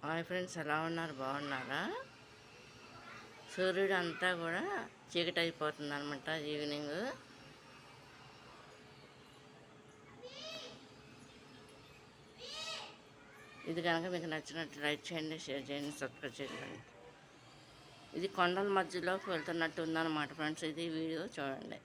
Hi friends, ఎలా ఉన్నారు? బాగున్నారా? సూర్యుడు అంతా కూడా చీకటి అయిపోతుంది అనమాట. ఈవినింగ్ ఇది కనుక మీకు నచ్చినట్టు లైక్ చేయండి, షేర్ చేయండి, సబ్స్క్రైబ్ చేయండి. ఇది కొండల మధ్యలోకి వెళ్తున్నట్టు ఉందన్నమాట ఫ్రెండ్స్. ఇది వీడియో చూడండి.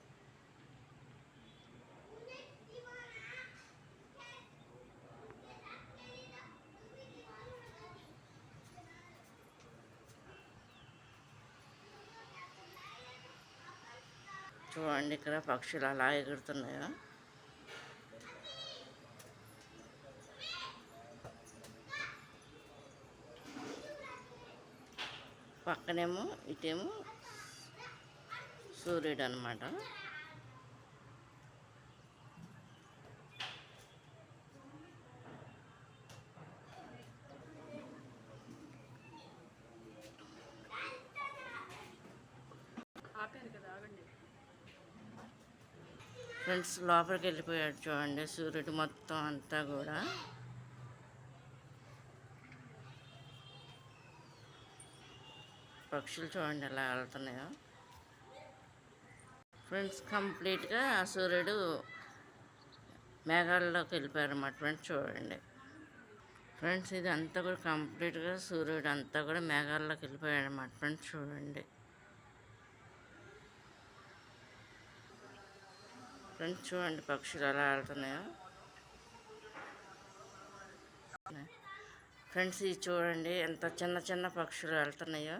చూడండి ఇక్కడ పక్షులు అలా ఎగురుతున్నాయో. పక్కనేమో ఇటేమో సూర్యుడు అనమాట. ఫ్రెండ్స్ లోపలికి వెళ్ళిపోయాడు చూడండి సూర్యుడు మొత్తం అంతా కూడా. పక్షులు చూడండి ఎలా వెళ్తున్నాయో. ఫ్రెండ్స్ కంప్లీట్గా సూర్యుడు మేఘాల్లోకి వెళ్ళిపోయారు అన్నమాట ఫ్రెండ్స్. చూడండి ఫ్రెండ్స్, ఇది అంతా కూడా కంప్లీట్గా సూర్యుడు అంతా కూడా మేఘాల్లోకి వెళ్ళిపోయాడు అన్నమాట ఫ్రెండ్స్. చూడండి ఫ్రెండ్స్, చూడండి పక్షులు ఎలా వెళ్తున్నాయో. ఫ్రెండ్స్ ఇది చూడండి ఎంత చిన్న చిన్న పక్షులు వెళ్తున్నాయో.